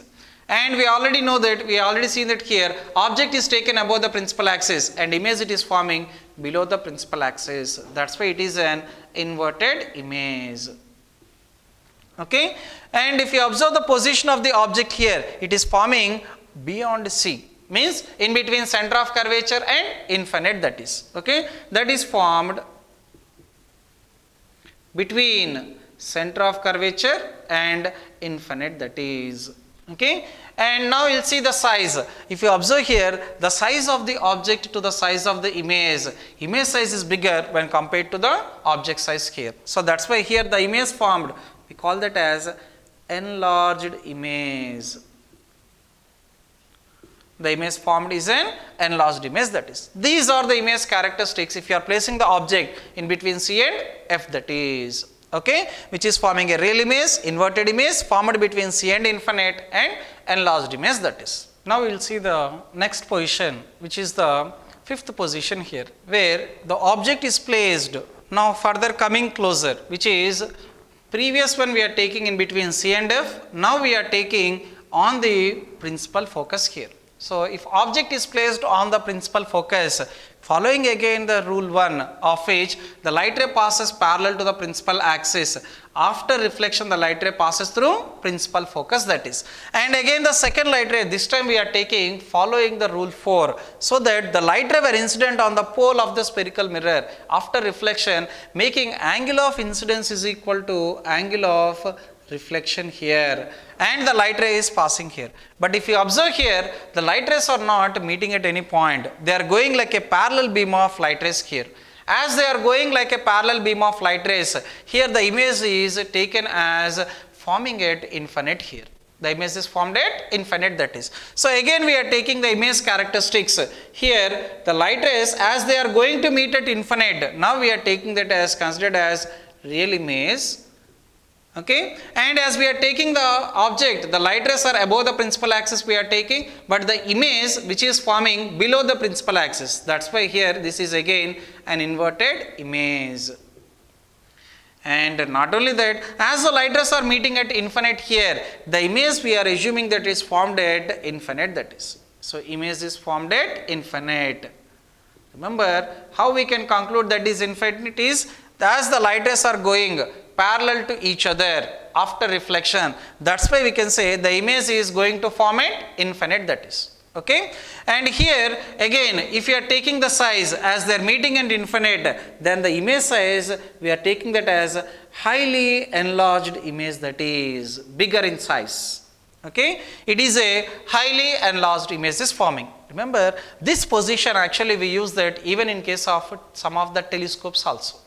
And we already know that, we already seen that here, object is taken above the principal axis and image it is forming below the principal axis. That's why it is an inverted image. Okay, and if you observe the position of the object here, it is forming beyond C. Means in between center of curvature and infinite, that is. Okay, that is formed between center of curvature and infinite, that is. Okay, and now you will see the size. If you observe here, the size of the object to the size of the image size is bigger when compared to the object size here. So that's why here the image formed, we call that as enlarged image. The image formed is an enlarged image, that is. These are the image characteristics if you are placing the object in between C and F, that is. Okay, which is forming a real image, inverted image formed between C and infinite, and enlarged image, that is. Now we will see the next position, which is the fifth position here, where the object is placed. Now further coming closer, which is previous one we are taking in between C and F, now we are taking on the principal focus here. So if object is placed on the principal focus, following again the rule 1 of which the light ray passes parallel to the principal axis, after reflection the light ray passes through principal focus, that is. And again the second light ray, this time we are taking following the rule 4, so that the light ray were incident on the pole of the spherical mirror, after reflection making angle of incidence is equal to angle of reflection here, and the light ray is passing here. But if you observe here, the light rays are not meeting at any point. They are going like a parallel beam of light rays here. As they are going like a parallel beam of light rays, here the image is taken as forming at infinite here. The image is formed at infinite, that is. So again we are taking the image characteristics. Here the light rays, as they are going to meet at infinite, now we are taking that as considered as real image. Okay, and as we are taking the object, the light rays are above the principal axis we are taking, but the image which is forming below the principal axis. That's why here this is again an inverted image. And not only that, as the light rays are meeting at infinite here, the image we are assuming that is formed at infinite, that is. So image is formed at infinite. Remember how we can conclude that is infinite is, as the light rays are going parallel to each other after reflection, that's why we can say the image is going to form at infinite, that is. Okay, and here again if you are taking the size as they are meeting at infinite, then the image size we are taking that as highly enlarged image, that is bigger in size. Okay, it is a highly enlarged image is forming. Remember this position actually we use that even in case of some of the telescopes also.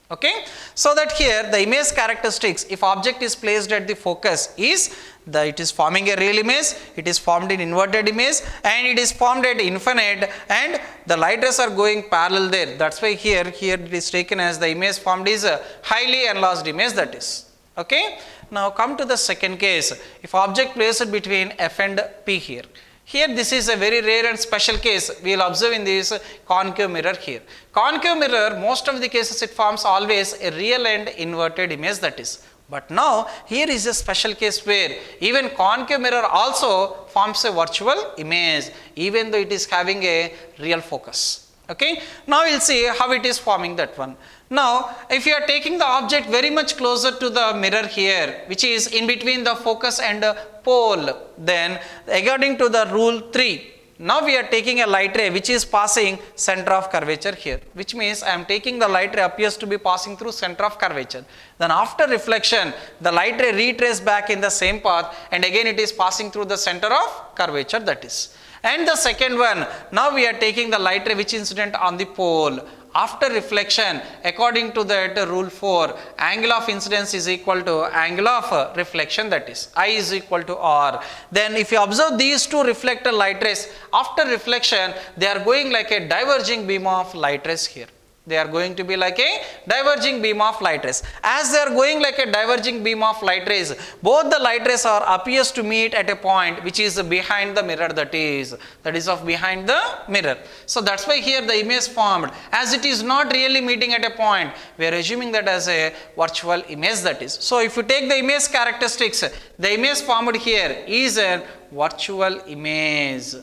Okay, so that here the image characteristics, if object is placed at the focus, is that it is forming a real image, it is formed in inverted image, and it is formed at infinite, and the light rays are going parallel there. That's why here it is taken as the image formed is a highly enlarged image, that is. Okay, now come to the second case. If object placed between F and P here. Here this is a very rare and special case we will observe in this concave mirror here. Concave mirror, most of the cases it forms always a real and inverted image, that is. But now here is a special case where even concave mirror also forms a virtual image, even though it is having a real focus. Okay, now we will see how it is forming that one. Now if you are taking the object very much closer to the mirror here, which is in between the focus and pole, then according to the rule 3, now we are taking a light ray which is passing center of curvature here, which means I am taking the light ray appears to be passing through center of curvature. Then after reflection the light ray retraces back in the same path, and again it is passing through the center of curvature, that is. And the second one, now we are taking the light ray which incident on the pole. after reflection, according to that rule 4, angle of incidence is equal to angle of reflection, that is I is equal to R. Then if you observe these two reflected light rays, after reflection they are going like a diverging beam of light rays here. They are going to be like a diverging beam of light rays. As they are going like a diverging beam of light rays, both the light rays are appears to meet at a point which is behind the mirror, that is of behind the mirror. So that's why here the image formed, as it is not really meeting at a point, we are assuming that as a virtual image, that is. So if you take the image characteristics, the image formed here is a virtual image,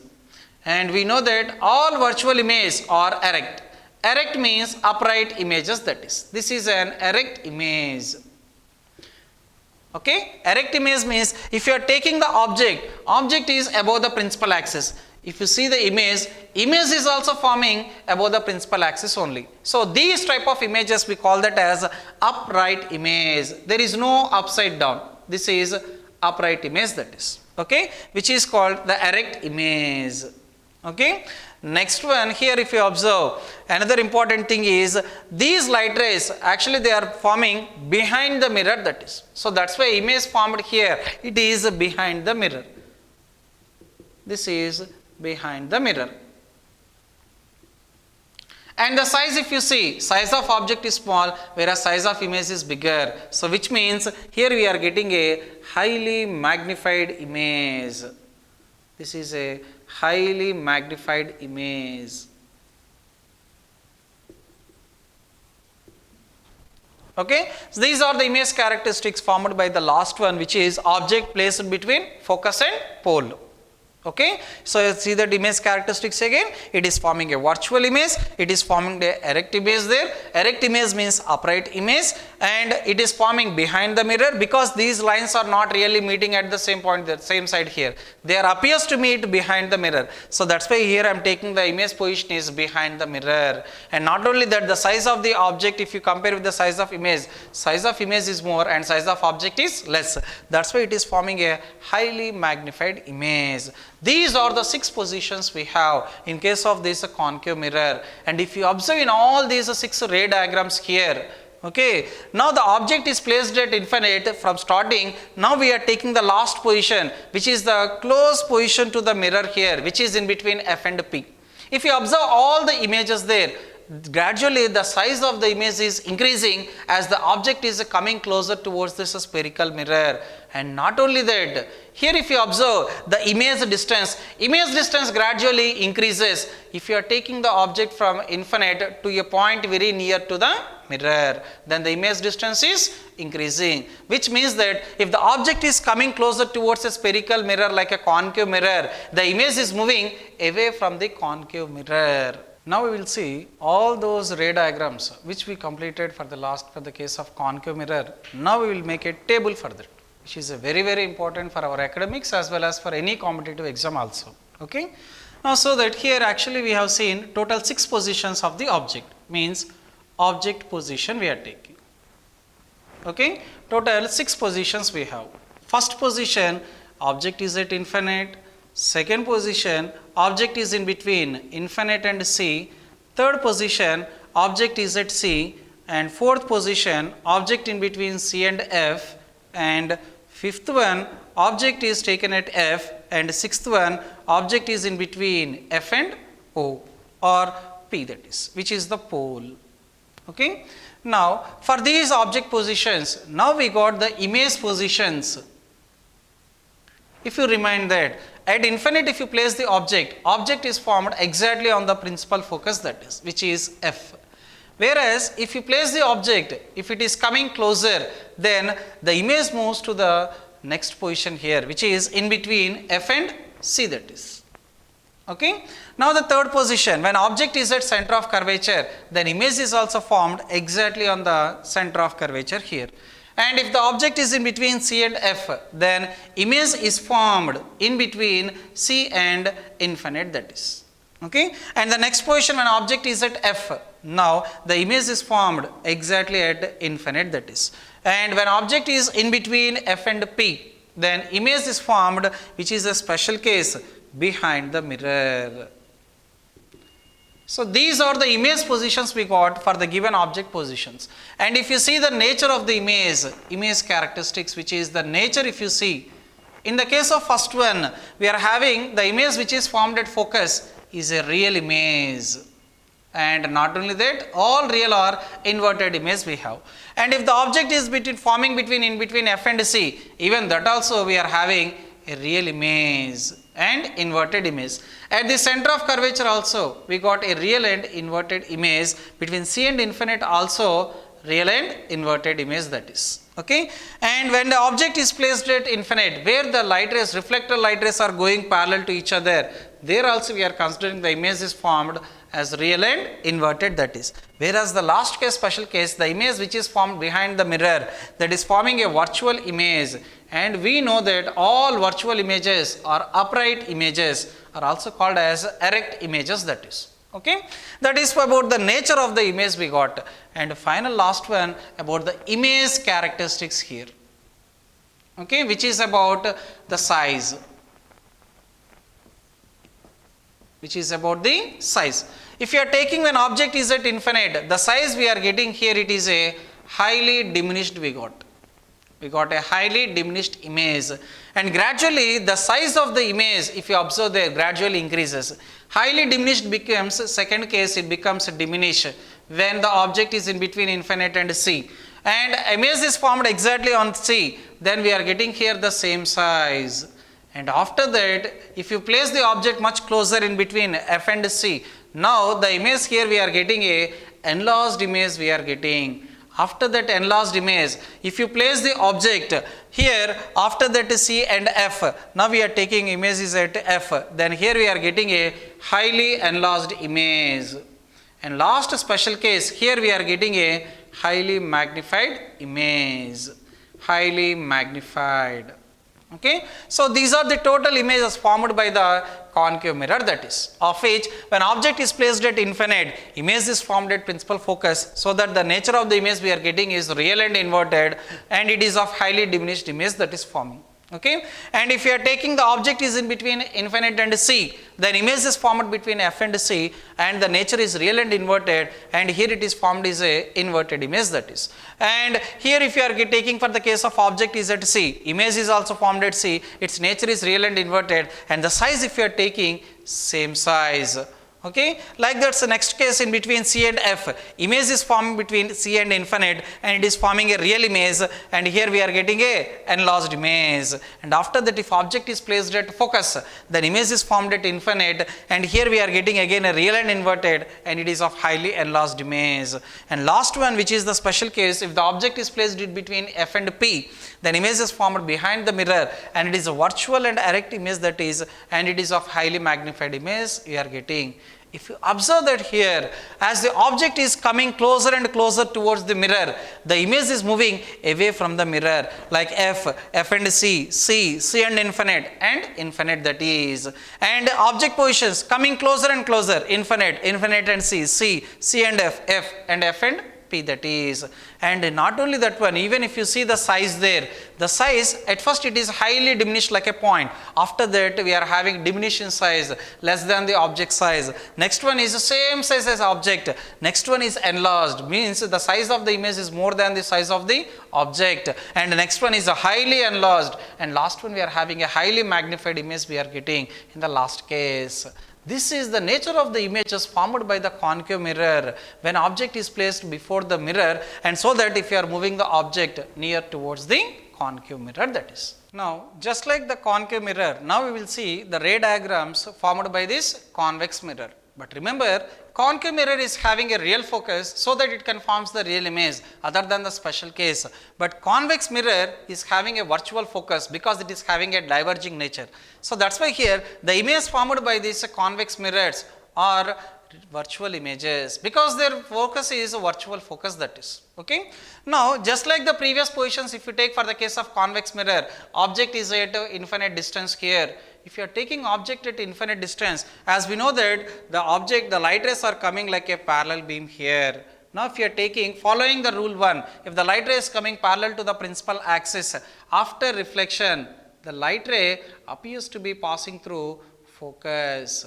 and we know that all virtual images are erect. Erect means upright images, that is. This is an erect image. Okay? Erect image means if you are taking the object is above the principal axis. If you see the image is also forming above the principal axis only. So these type of images we call that as upright image. There is no upside down. This is upright image, that is. Okay? Which is called the erect image. Okay? Next one, here if you observe, another important thing is these light rays actually they are forming behind the mirror, that is. So that's why image formed here, it is behind the mirror. This is behind the mirror. And the size, if you see, size of object is small, whereas size of image is bigger. So which means here we are getting a highly magnified image. This is a highly magnified image. Okay, so these are the image characteristics formed by the last one, which is object placed between focus and pole. Okay, so see that image characteristics again, it is forming a virtual image, it is forming the erect image there. Erect image means upright image, and it is forming behind the mirror because these lines are not really meeting at the same point, the same side here. They are appears to meet behind the mirror. So that's why here I am taking the image position is behind the mirror. And not only that, the size of the object, if you compare with the size of image is more and size of object is less. That's why it is forming a highly magnified image. These are the 6 positions we have in case of this concave mirror. And if you observe in all these 6 ray diagrams here, okay, now the object is placed at infinite from starting. Now we are taking the last position, which is the close position to the mirror here, which is in between F and P. If you observe all the images there, gradually the size of the image is increasing as the object is coming closer towards this spherical mirror. And not only that, here if you observe the image distance gradually increases. If you are taking the object from infinite to a point very near to the mirror, then the image distance is increasing, which means that if the object is coming closer towards a spherical mirror like a concave mirror, the image is moving away from the concave mirror. Now we will see all those ray diagrams which we completed for the case of concave mirror. Now we will make a table for that, which is very, very important for our academics as well as for any competitive exam also. Okay. Now so that here actually we have seen total 6 positions of the object, means object position we are taking. Okay. Total 6 positions we have. First position, object is at infinite. Second position, object is in between infinite and C. Third position, object is at C. And fourth position, object in between C and F. And fifth one, object is taken at F. And sixth one, object is in between F and O or P, that is, which is the pole. Okay. Now for these object positions, now we got the image positions. If you remind that at infinite, if you place the object is formed exactly on the principal focus, that is, which is F. Whereas if you place the object, if it is coming closer, then the image moves to the next position here, which is in between F and C, that is. Okay. Now the third position, when object is at center of curvature, then image is also formed exactly on the center of curvature here. And if the object is in between C and F, then image is formed in between C and infinite, that is. Okay. And the next position, when object is at F, now the image is formed exactly at infinite, that is. And when object is in between F and P, then image is formed, which is a special case, behind the mirror. So these are the image positions we got for the given object positions. And if you see the nature of the image characteristics, which is the nature, if you see, in the case of first one, we are having the image which is formed at focus is a real image. And not only that, all real or inverted image we have. And if the object is forming in between F and C, even that also we are having a real image and inverted image. At the center of curvature also, we got a real and inverted image. Between C and infinite also, real and inverted image, that is. Okay. And when the object is placed at infinite, where the light rays, reflector light rays are going parallel to each other, there also we are considering the image is formed as real and inverted, that is. Whereas the last case, special case, the image which is formed behind the mirror, that is forming a virtual image. And we know that all virtual images or upright images are also called as erect images, that is. Okay. That is about the nature of the image we got. And final last one about the image characteristics here. Okay, which is about the size. Which is about the size. If you are taking an object is at infinite, the size we are getting here, it is a highly diminished we got. We got a highly diminished image, and gradually the size of the image, if you observe there, gradually increases. Highly diminished becomes, second case, it becomes diminished when the object is in between infinite and C. And image is formed exactly on C, then we are getting here the same size. And after that, if you place the object much closer in between F and C, now the image here we are getting a enlarged image we are getting. After that enlarged image, if you place the object here, after that C and F, now we are taking images at F, then here we are getting a highly enlarged image. And last special case, here we are getting a highly magnified image. Highly magnified. Okay. So these are the total images formed by the concave mirror, that is, of which when object is placed at infinite, image is formed at principal focus, so that the nature of the image we are getting is real and inverted, and it is of highly diminished image that is forming. Okay. And if you are taking the object is in between infinite and C, then image is formed between F and C, and the nature is real and inverted, and here it is formed is a inverted image, that is. And here if you are taking for the case of object is at C, image is also formed at C, its nature is real and inverted, and the size if you are taking same size. Okay, like that's the next case in between C and F, image is forming between C and infinite, and it is forming a real image, and here we are getting a enlarged image. And after that, if object is placed at focus, then image is formed at infinite, and here we are getting again a real and inverted, and it is of highly enlarged image. And last one, which is the special case, if the object is placed in between F and P, then image is formed behind the mirror, and it is a virtual and erect image, that is, and it is of highly magnified image we are getting. If you observe that here, as the object is coming closer and closer towards the mirror, the image is moving away from the mirror, like F and C, C and infinite, that is. And object positions coming closer and closer, infinite and C and F and P, that is. And not only that one, even if you see the size there, the size at first it is highly diminished like a point. After that we are having diminished in size less than the object size. Next one is the same size as object. Next one is enlarged, means the size of the image is more than the size of the object. And the next one is a highly enlarged, and last one we are having a highly magnified image we are getting in the last case. This is the nature of the images formed by the concave mirror when object is placed before the mirror, and so that if you are moving the object near towards the concave mirror, that is. Now, just like the concave mirror, now we will see the ray diagrams formed by this convex mirror. But remember, concave mirror is having a real focus so that it conforms the real image other than the special case. But convex mirror is having a virtual focus because it is having a diverging nature. So that's why here the image formed by these convex mirrors are virtual images because their focus is a virtual focus, that is. Okay. Now, just like the previous positions, if you take for the case of convex mirror, object is at infinite distance here. If you are taking object at infinite distance, as we know that the light rays are coming like a parallel beam here. Now, if you are taking, following the rule 1, if the light ray is coming parallel to the principal axis, after reflection, the light ray appears to be passing through focus.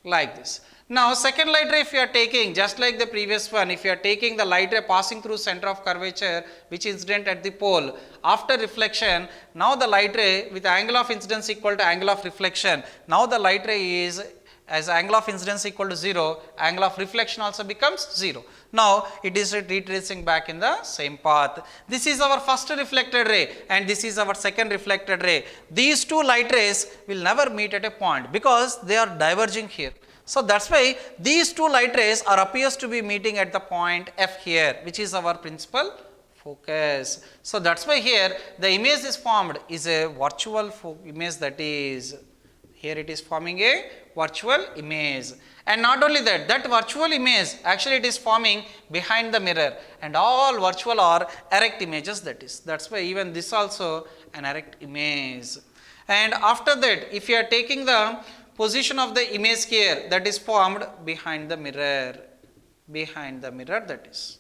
like this. Now, second light ray if you are taking, just like the previous one, if you are taking the light ray passing through center of curvature which is incident at the pole, after reflection, now the light ray with angle of incidence equal to angle of reflection, now the light ray is as angle of incidence equal to 0, angle of reflection also becomes 0. Now, it is retracing back in the same path. This is our first reflected ray and this is our second reflected ray. These two light rays will never meet at a point because they are diverging here. So, that is why these two light rays are appears to be meeting at the point F here, which is our principal focus. So, that is why here the image is formed is a virtual image, that is here it is forming a virtual image. And not only that, that virtual image actually it is forming behind the mirror, and all virtual are erect images, that is. That is why even this also an erect image. And after that, if you are taking the position of the image here, that is formed behind the mirror, that is.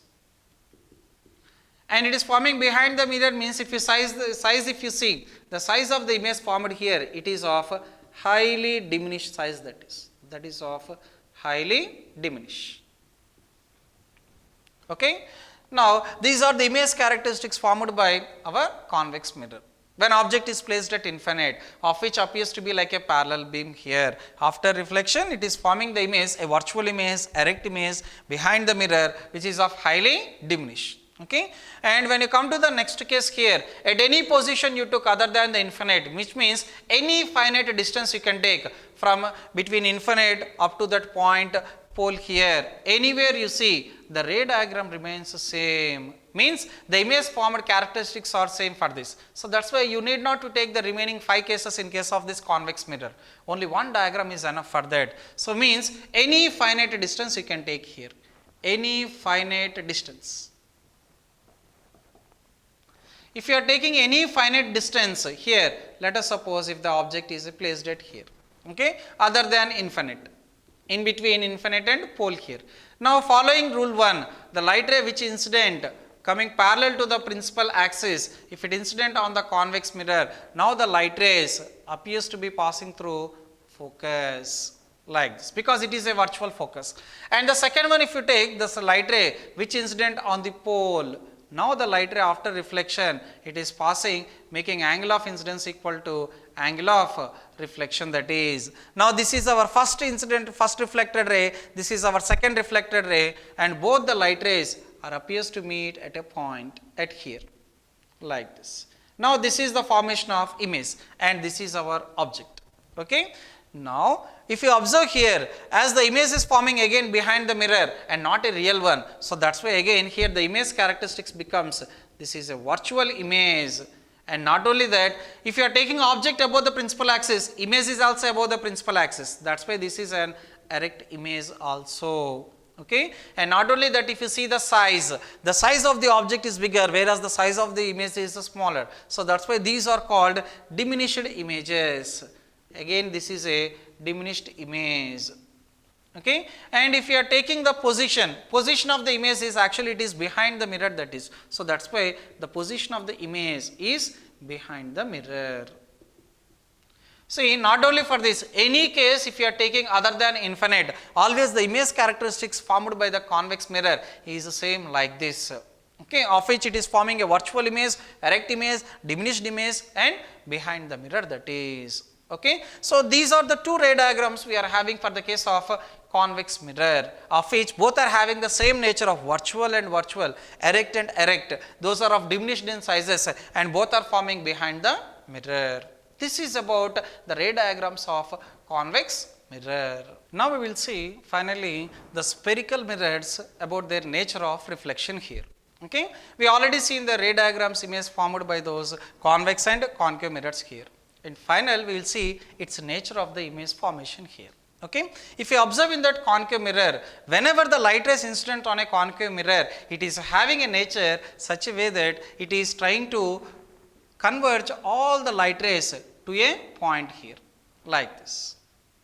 And it is forming behind the mirror means if you if you see the size of the image formed here, it is of highly diminished size, that is of highly diminished. Okay. Now, these are the image characteristics formed by our convex mirror. When object is placed at infinite, of which appears to be like a parallel beam here, after reflection it is forming the image, a virtual image, erect image behind the mirror, which is of highly diminished. Okay. And when you come to the next case here, at any position you took other than the infinite, which means any finite distance you can take from between infinite up to that point pole here, anywhere you see, the ray diagram remains the same, means the image formed characteristics are same for this. So, that is why you need not to take the remaining 5 cases in case of this convex mirror, only one diagram is enough for that. So, means any finite distance you can take here, any finite distance. If you are taking any finite distance here, let us suppose if the object is placed at here, okay, other than infinite, in between infinite and pole here. Now, following rule 1, the light ray which incident coming parallel to the principal axis, if it incident on the convex mirror, now the light rays appears to be passing through focus like this, because it is a virtual focus. And the second one, if you take this light ray which incident on the pole, now the light ray after reflection, it is passing, making angle of incidence equal to angle of reflection, that is. Now, this is our first incident, first reflected ray, this is our second reflected ray, and both the light rays are appears to meet at a point at here, like this. Now, this is the formation of image and this is our object. Okay. Now, if you observe here, as the image is forming again behind the mirror and not a real one, so that is why again here the image characteristics becomes, this is a virtual image. And not only that, if you are taking object above the principal axis, image is also above the principal axis, that is why this is an erect image also. Okay. And not only that, if you see the size of the object is bigger, whereas the size of the image is smaller. So, that is why these are called diminished images. Again, this is a diminished image. Okay. And if you are taking the position of the image is actually it is behind the mirror, that is. So, that is why the position of the image is behind the mirror. See, not only for this, any case if you are taking other than infinite, always the image characteristics formed by the convex mirror is the same like this. Okay, of which it is forming a virtual image, erect image, diminished image and behind the mirror, that is. Okay. So, these are the two ray diagrams we are having for the case of convex mirror, of which both are having the same nature of virtual and virtual, erect and erect. Those are of diminished in sizes and both are forming behind the mirror. This is about the ray diagrams of convex mirror. Now, we will see finally the spherical mirrors about their nature of reflection here. Okay. We already seen the ray diagrams image formed by those convex and concave mirrors here. In final, we will see its nature of the image formation here. Okay. If you observe in that concave mirror, whenever the light rays incident on a concave mirror, it is having a nature such a way that it is trying to converge all the light rays to a point here, like this.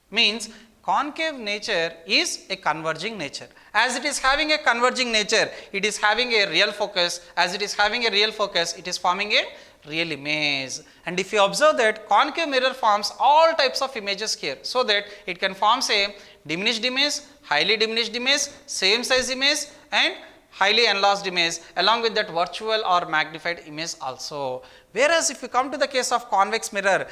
Means concave nature is a converging nature. As it is having a converging nature, it is having a real focus. As it is having a real focus, it is forming a real image. And if you observe that concave mirror forms all types of images here, so that it can form a diminished image, highly diminished image, same size image and highly enlarged image, along with that virtual or magnified image also. Whereas if you come to the case of convex mirror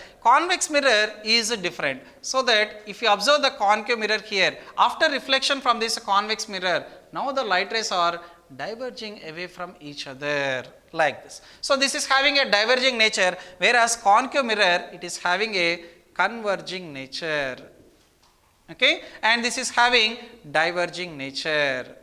is different. So that if you observe the concave mirror here, after reflection from this convex mirror, now the light rays are diverging away from each other like this. So this is having a diverging nature, whereas concave mirror, it is having a converging nature. Okay, and this is having diverging nature.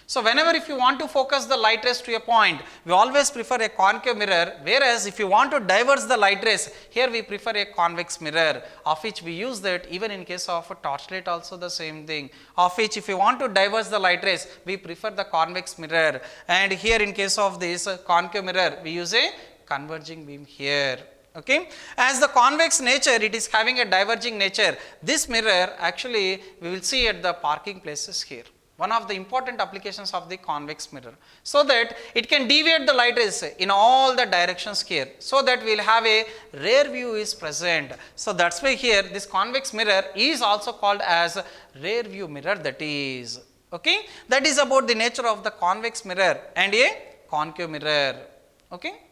So whenever if you want to focus the light rays to a point, we always prefer a concave mirror, whereas if you want to diverge the light rays, here we prefer a convex mirror, of which we use that even in case of a torchlight also the same thing, of which if you want to diverge the light rays, we prefer the convex mirror, and here in case of this concave mirror, we use a converging beam here. Okay. As the convex nature, it is having a diverging nature. This mirror actually we will see at the parking places here. One of the important applications of the convex mirror, so that it can deviate the light rays in all the directions here, so that we will have a rear view is present. So that's why here this convex mirror is also called as rear view mirror, that is. Okay. That is about the nature of the convex mirror and a concave mirror. Okay.